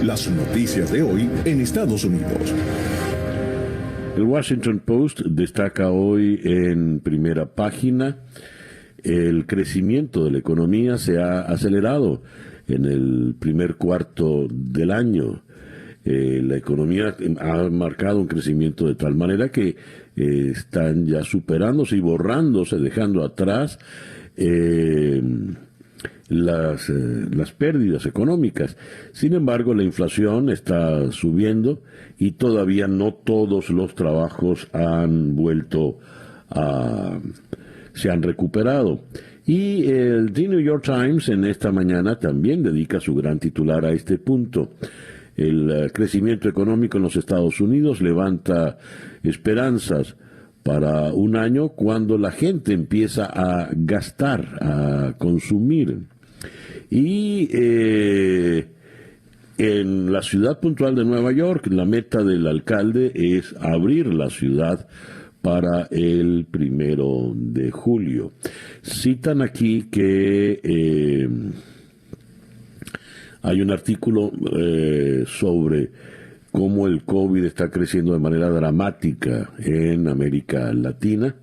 Las noticias de hoy en Estados Unidos. El Washington Post destaca hoy en primera página: el crecimiento de la economía se ha acelerado en el primer cuarto del año. La economía ha marcado un crecimiento de tal manera que están ya superándose y borrándose, dejando atrás las pérdidas económicas. Sin embargo, la inflación está subiendo y todavía no todos los trabajos se han recuperado. Y el The New York Times en esta mañana también dedica su gran titular a este punto. El crecimiento económico en los Estados Unidos levanta esperanzas para un año cuando la gente empieza a gastar, a consumir. Y en la ciudad puntual de Nueva York, la meta del alcalde es abrir la ciudad para el 1 de julio. Citan aquí que hay un artículo sobre cómo el COVID está creciendo de manera dramática en América Latina.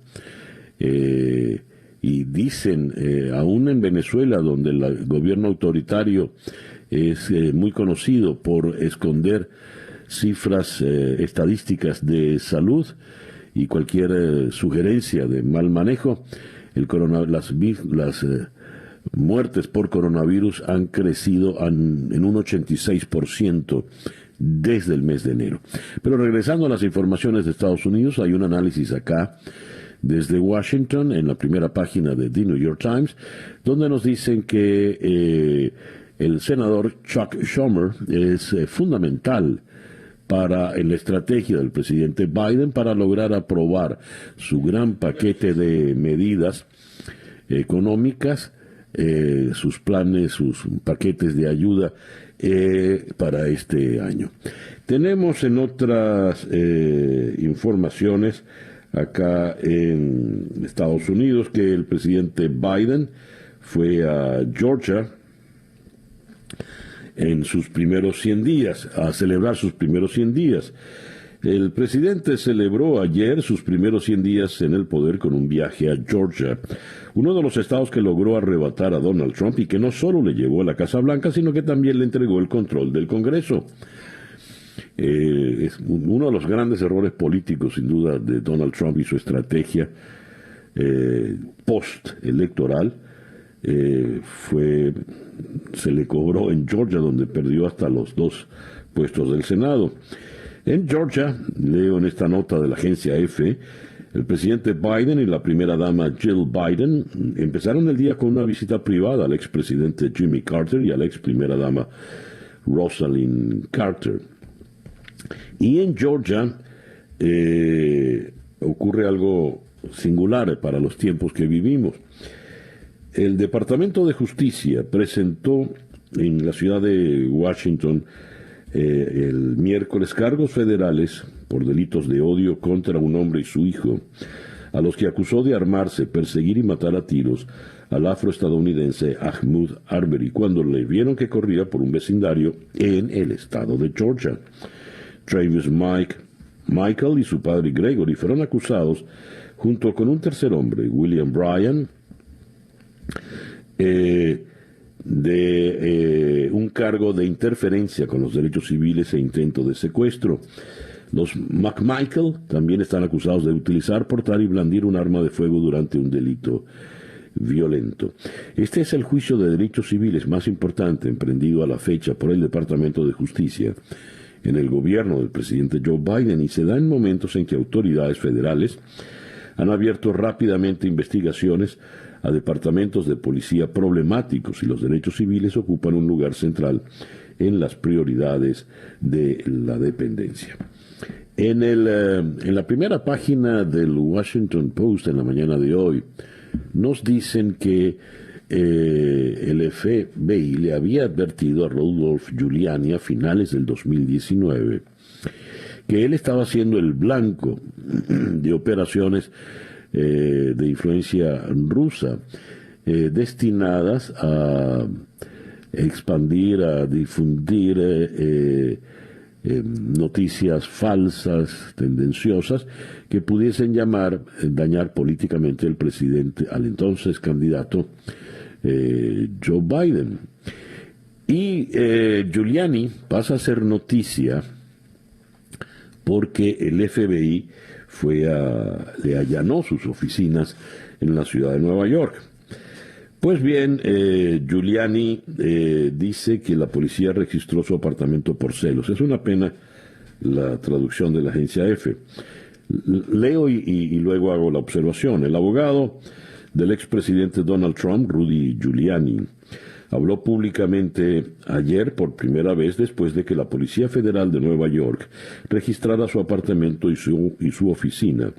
Y dicen, aún en Venezuela, donde el gobierno autoritario es muy conocido por esconder cifras estadísticas de salud y cualquier sugerencia de mal manejo, las muertes por coronavirus han crecido en un 86% desde el mes de enero. Pero regresando a las informaciones de Estados Unidos, hay un análisis acá desde Washington, en la primera página de The New York Times, donde nos dicen que el senador Chuck Schumer es fundamental en la estrategia del presidente Biden para lograr aprobar su gran paquete de medidas económicas, sus planes, sus paquetes de ayuda para este año. Tenemos en otras informaciones acá en Estados Unidos que el presidente Biden fue a Georgia en sus primeros 100 días, a celebrar sus primeros 100 días. El presidente celebró ayer sus primeros 100 días en el poder con un viaje a Georgia, uno de los estados que logró arrebatar a Donald Trump y que no solo le llevó a la Casa Blanca, sino que también le entregó el control del Congreso. Es uno de los grandes errores políticos, sin duda, de Donald Trump y su estrategia post-electoral. Se le cobró en Georgia, donde perdió hasta los 2 puestos del Senado. En Georgia, leo en esta nota de la agencia EFE, el presidente Biden y la primera dama Jill Biden empezaron el día con una visita privada al expresidente Jimmy Carter y a la ex primera dama Rosalind Carter. Y en Georgia ocurre algo singular para los tiempos que vivimos. El Departamento de Justicia presentó en la ciudad de Washington el miércoles cargos federales por delitos de odio contra un hombre y su hijo, a los que acusó de armarse, perseguir y matar a tiros al afroestadounidense Ahmaud Arbery cuando le vieron que corría por un vecindario en el estado de Georgia. Travis Michael y su padre Gregory fueron acusados junto con un tercer hombre, William Bryan, de un cargo de interferencia con los derechos civiles e intento de secuestro. Los McMichael también están acusados de utilizar, portar y blandir un arma de fuego durante un delito violento. Este es el juicio de derechos civiles más importante emprendido a la fecha por el Departamento de Justicia en el gobierno del presidente Joe Biden y se da en momentos en que autoridades federales han abierto rápidamente investigaciones a departamentos de policía problemáticos y los derechos civiles ocupan un lugar central en las prioridades de la dependencia. En la primera página del Washington Post en la mañana de hoy nos dicen que el FBI le había advertido a Rudolph Giuliani a finales del 2019 que él estaba siendo el blanco de operaciones de influencia rusa destinadas a expandir, a difundir noticias falsas, tendenciosas, que pudiesen dañar políticamente al entonces candidato Joe Biden. Y Giuliani pasa a ser noticia porque el FBI le allanó sus oficinas en la ciudad de Nueva York. Pues bien, Giuliani dice que la policía registró su apartamento por celos. Es una pena la traducción de la agencia EFE. Leo y luego hago la observación. El abogado del expresidente Donald Trump, Rudy Giuliani, habló públicamente ayer por primera vez después de que la Policía Federal de Nueva York registrara su apartamento y su oficina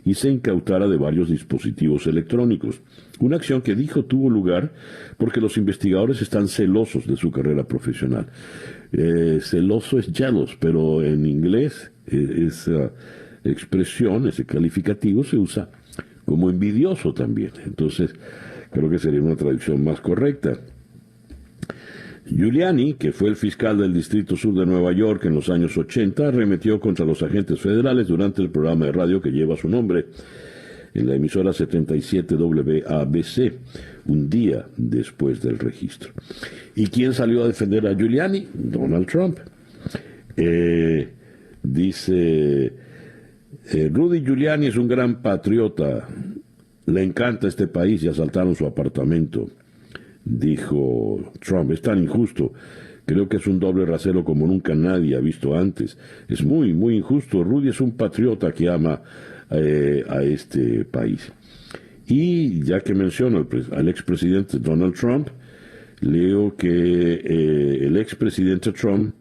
y se incautara de varios dispositivos electrónicos. Una acción que dijo tuvo lugar porque los investigadores están celosos de su carrera profesional. Celoso es jealous, pero en inglés esa expresión, ese calificativo se usa como envidioso también. Entonces, creo que sería una traducción más correcta. Giuliani, que fue el fiscal del Distrito Sur de Nueva York en los años 80, arremetió contra los agentes federales durante el programa de radio que lleva su nombre en la emisora 77 WABC, un día después del registro. ¿Y quién salió a defender a Giuliani? Donald Trump. Dice, Rudy Giuliani es un gran patriota, le encanta este país y asaltaron su apartamento. Dijo Trump, es tan injusto, creo que es un doble rasero como nunca nadie ha visto antes. Es muy, muy injusto. Rudy es un patriota que ama a este país. Y ya que menciono al expresidente Donald Trump, leo que el expresidente Trump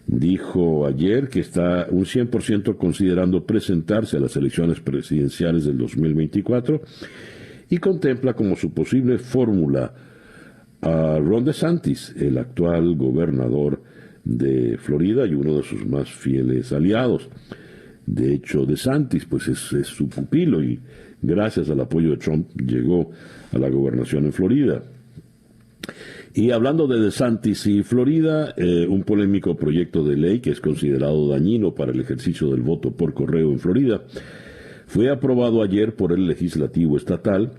dijo ayer que está un 100% considerando presentarse a las elecciones presidenciales del 2024 y contempla como su posible fórmula a Ron DeSantis, el actual gobernador de Florida y uno de sus más fieles aliados. De hecho, DeSantis pues es su pupilo y gracias al apoyo de Trump llegó a la gobernación en Florida. Y hablando de DeSantis y Florida, un polémico proyecto de ley que es considerado dañino para el ejercicio del voto por correo en Florida fue aprobado ayer por el legislativo estatal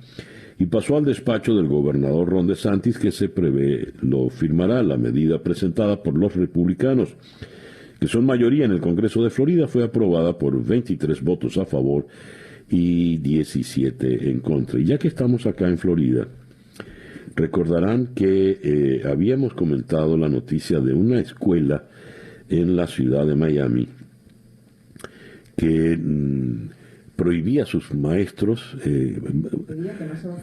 y pasó al despacho del gobernador Ron DeSantis, que se prevé lo firmará. La medida presentada por los republicanos, que son mayoría en el Congreso de Florida, fue aprobada por 23 votos a favor y 17 en contra. Y ya que estamos acá en Florida, recordarán que habíamos comentado la noticia de una escuela en la ciudad de Miami que prohibía a sus maestros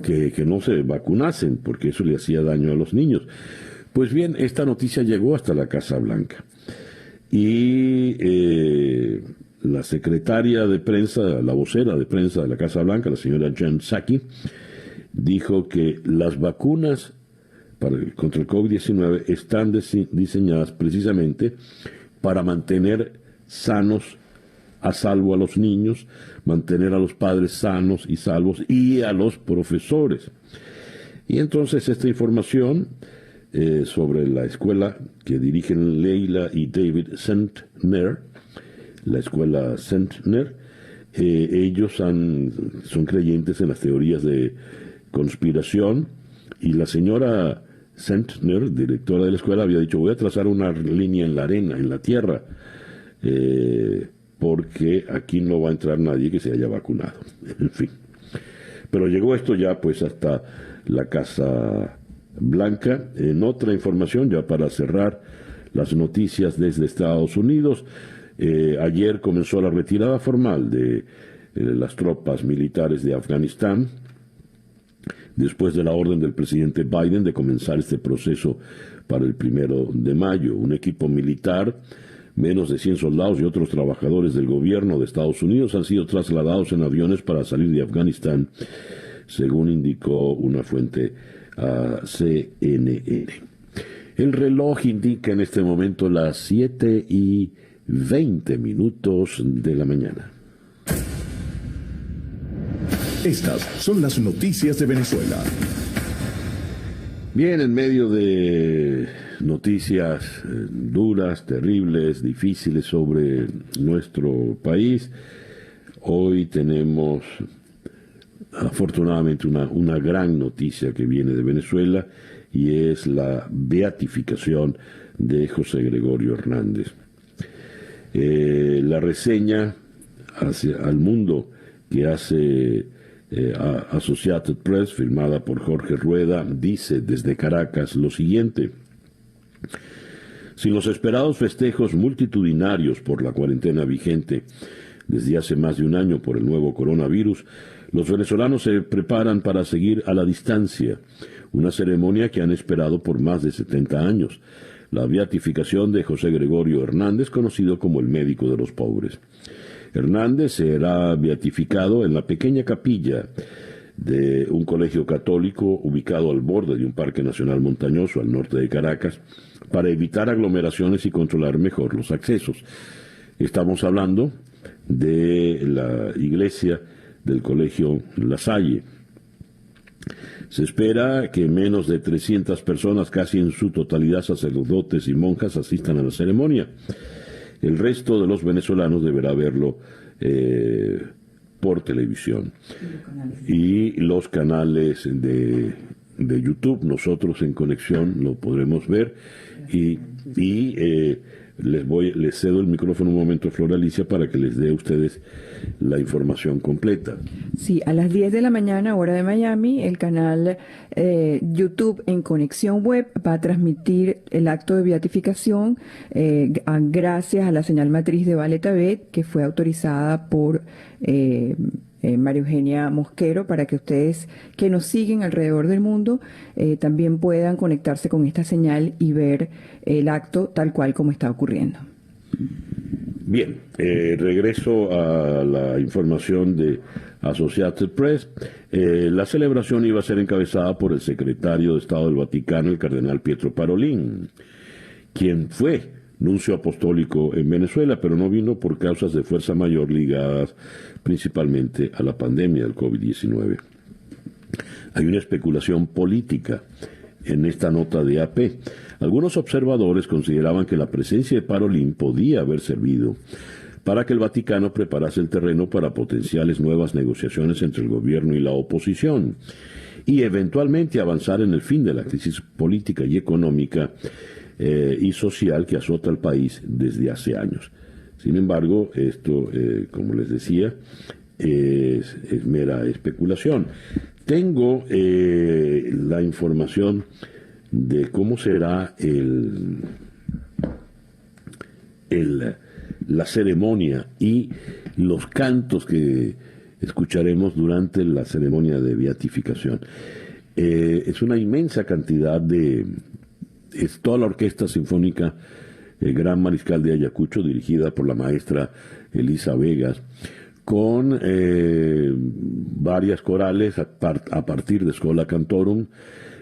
que no se vacunasen porque eso le hacía daño a los niños. Pues bien, esta noticia llegó hasta la Casa Blanca y la secretaria de prensa, la vocera de prensa de la Casa Blanca, la señora Jen Psaki, dijo que las vacunas contra el COVID-19 están diseñadas precisamente para mantener sanos a salvo a los niños, mantener a los padres sanos y salvos y a los profesores. Y entonces esta información sobre la escuela que dirigen Leila y David Sentner, la escuela Sentner, ellos son creyentes en las teorías de conspiración y la señora Sentner, directora de la escuela, había dicho: voy a trazar una línea en la arena, en la tierra, porque aquí no va a entrar nadie que se haya vacunado. En fin. Pero llegó esto ya pues hasta la Casa Blanca. En otra información, ya para cerrar las noticias desde Estados Unidos, ayer comenzó la retirada formal de las tropas militares de Afganistán, después de la orden del presidente Biden de comenzar este proceso para el 1 de mayo. Un equipo militar, menos de 100 soldados y otros trabajadores del gobierno de Estados Unidos han sido trasladados en aviones para salir de Afganistán, según indicó una fuente a CNN. El reloj indica en este momento las 7:20 de la mañana. Estas son las noticias de Venezuela. Bien, en medio de noticias duras, terribles, difíciles sobre nuestro país, hoy tenemos afortunadamente una gran noticia que viene de Venezuela y es la beatificación de José Gregorio Hernández. La reseña al mundo que hace Associated Press, firmada por Jorge Rueda, dice desde Caracas lo siguiente: sin los esperados festejos multitudinarios por la cuarentena vigente desde hace más de un año por el nuevo coronavirus, los venezolanos se preparan para seguir a la distancia una ceremonia que han esperado por más de 70 años, la beatificación de José Gregorio Hernández, conocido como el médico de los pobres. Hernández será beatificado en la pequeña capilla de un colegio católico ubicado al borde de un parque nacional montañoso al norte de Caracas para evitar aglomeraciones y controlar mejor los accesos. Estamos hablando de la iglesia del colegio La Salle. Se espera que menos de 300 personas, casi en su totalidad sacerdotes y monjas, asistan a la ceremonia. El resto de los venezolanos deberá verlo por televisión. Y los canales de YouTube, nosotros en Conexión lo podremos ver. Les cedo el micrófono un momento, Flor Alicia, para que les dé a ustedes la información completa. Sí, a las 10 de la mañana, hora de Miami, el canal YouTube en Conexión Web va a transmitir el acto de beatificación gracias a la señal matriz de Vale TV, que fue autorizada por María Eugenia Mosquero, para que ustedes que nos siguen alrededor del mundo también puedan conectarse con esta señal y ver el acto tal cual como está ocurriendo. Bien, regreso a la información de Associated Press. La celebración iba a ser encabezada por el secretario de Estado del Vaticano, el cardenal Pietro Parolin, quien fue nuncio apostólico en Venezuela, pero no vino por causas de fuerza mayor ligadas principalmente a la pandemia del COVID-19. Hay una especulación política en esta nota de AP. Algunos observadores consideraban que la presencia de Parolin podía haber servido para que el Vaticano preparase el terreno para potenciales nuevas negociaciones entre el gobierno y la oposición y eventualmente avanzar en el fin de la crisis política y económica y social que azota al país desde hace años. Sin embargo, esto, como les decía, es mera especulación. Tengo la información de cómo será la ceremonia y los cantos que escucharemos durante la ceremonia de beatificación. Es una inmensa cantidad es toda la Orquesta Sinfónica Gran Mariscal de Ayacucho, dirigida por la maestra Elisa Vegas, con varias corales a partir de Schola Cantorum,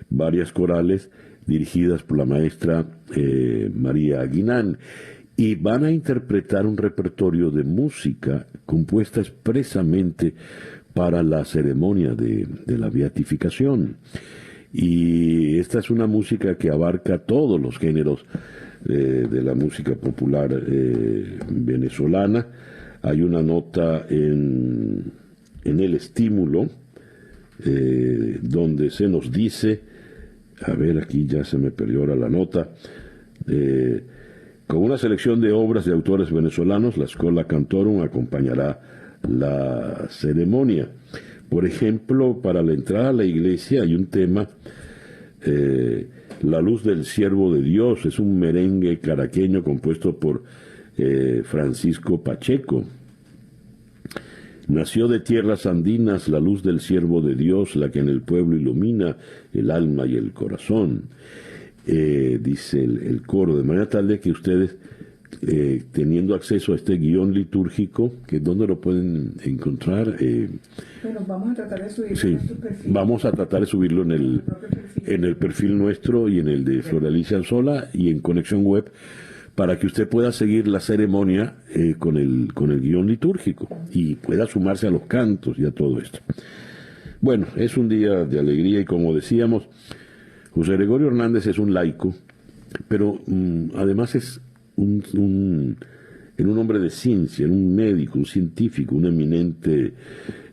varias corales dirigidas por la maestra María Aguinán, y van a interpretar un repertorio de música compuesta expresamente para la ceremonia de la beatificación. Y esta es una música que abarca todos los géneros de la música popular venezolana. Hay una nota en el estímulo donde se nos dice, a ver, aquí ya se me perdió ahora la nota, con una selección de obras de autores venezolanos, la Schola Cantorum acompañará la ceremonia. Por ejemplo, para la entrada a la iglesia hay un tema, La luz del siervo de Dios, es un merengue caraqueño compuesto por Francisco Pacheco. Nació de tierras andinas la luz del siervo de Dios, la que en el pueblo ilumina el alma y el corazón. Dice el coro, de manera tal de que ustedes, teniendo acceso a este guión litúrgico, que ¿dónde lo pueden encontrar? Bueno, vamos a tratar de subirlo sí, en tu perfil. Vamos a tratar de subirlo en el perfil nuestro y en el de Flor Alicia Anzola y en Conexión Web, para que usted pueda seguir la ceremonia con el guión litúrgico y pueda sumarse a los cantos y a todo esto. Bueno, es un día de alegría y, como decíamos, José Gregorio Hernández es un laico, pero además es un hombre de ciencia, un médico, un científico, un eminente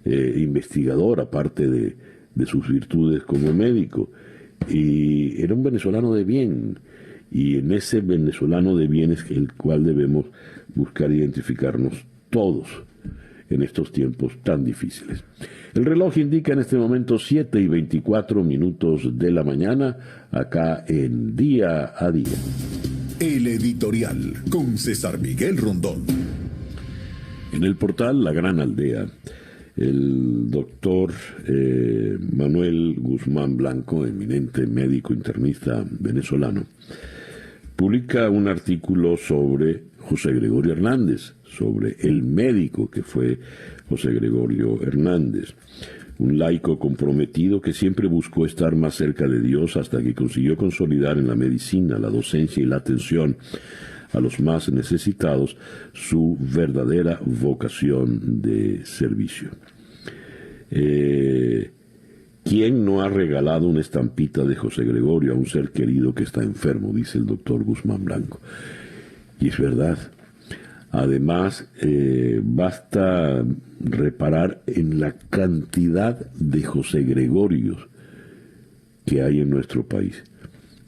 investigador, aparte de sus virtudes como médico. Y era un venezolano de bien, y en ese venezolano de bien es el cual debemos buscar identificarnos todos en estos tiempos tan difíciles. El reloj indica en este momento 7:24 de la mañana, acá en Día a Día. El editorial con César Miguel Rondón. En el portal La Gran Aldea, el doctor Manuel Guzmán Blanco, eminente médico internista venezolano, publica un artículo sobre José Gregorio Hernández, sobre el médico que fue José Gregorio Hernández, un laico comprometido que siempre buscó estar más cerca de Dios hasta que consiguió consolidar en la medicina, la docencia y la atención a los más necesitados su verdadera vocación de servicio. ¿Quién no ha regalado una estampita de José Gregorio a un ser querido que está enfermo?, dice el doctor Guzmán Blanco. Y es verdad. Además, basta reparar en la cantidad de José Gregorios que hay en nuestro país.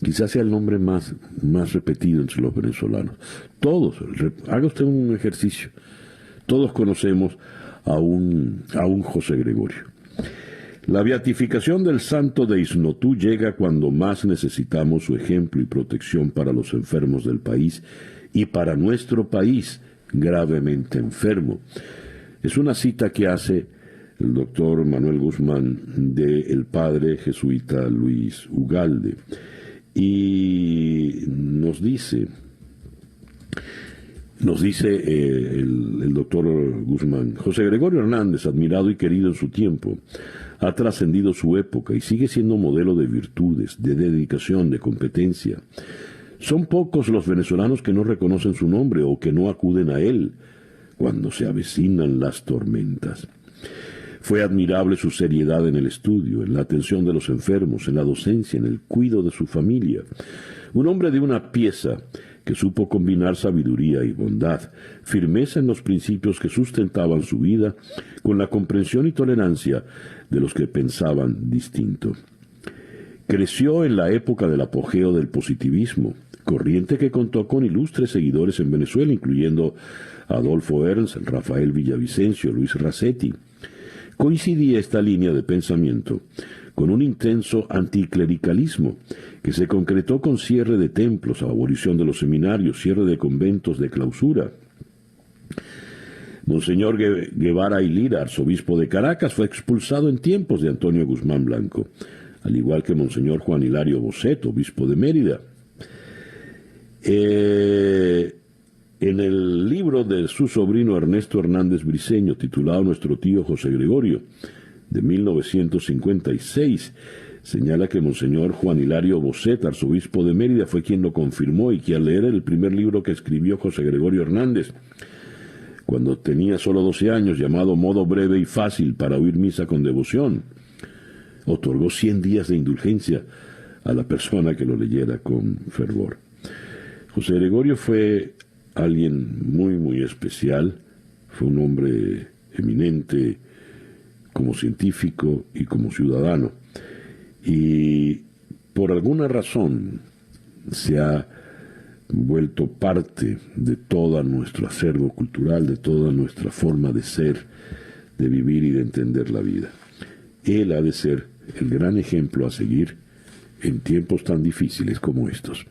Quizás sea el nombre más repetido entre los venezolanos. Todos, haga usted un ejercicio. Todos conocemos a un José Gregorio. La beatificación del santo de Isnotú llega cuando más necesitamos su ejemplo y protección para los enfermos del país y para nuestro país gravemente enfermo. Es una cita que hace el doctor Manuel Guzmán del padre jesuita Luis Ugalde. Y nos dice el doctor Guzmán: José Gregorio Hernández, admirado y querido en su tiempo, ha trascendido su época y sigue siendo modelo de virtudes, de dedicación, de competencia. Son pocos los venezolanos que no reconocen su nombre o que no acuden a él cuando se avecinan las tormentas. Fue admirable su seriedad en el estudio, en la atención de los enfermos, en la docencia, en el cuidado de su familia. Un hombre de una pieza que supo combinar sabiduría y bondad, firmeza en los principios que sustentaban su vida, con la comprensión y tolerancia de los que pensaban distinto. Creció en la época del apogeo del positivismo, corriente que contó con ilustres seguidores en Venezuela, incluyendo Adolfo Ernst, Rafael Villavicencio, Luis Racetti. Coincidía esta línea de pensamiento con un intenso anticlericalismo que se concretó con cierre de templos, abolición de los seminarios, cierre de conventos de clausura. Monseñor Guevara y Lira, arzobispo de Caracas, fue expulsado en tiempos de Antonio Guzmán Blanco, al igual que Monseñor Juan Hilario Boceto, obispo de Mérida. En el libro de su sobrino Ernesto Hernández Briceño, titulado Nuestro tío José Gregorio, de 1956, señala que Monseñor Juan Hilario Boceto, arzobispo de Mérida, fue quien lo confirmó y que al leer el primer libro que escribió José Gregorio Hernández, cuando tenía solo 12 años, llamado Modo breve y fácil para oír misa con devoción, otorgó 100 días de indulgencia a la persona que lo leyera con fervor. José Gregorio fue alguien muy especial, fue un hombre eminente como científico y como ciudadano, y por alguna razón se ha vuelto parte de todo nuestro acervo cultural, de toda nuestra forma de ser, de vivir y de entender la vida. Él ha de ser el gran ejemplo a seguir en tiempos tan difíciles como estos.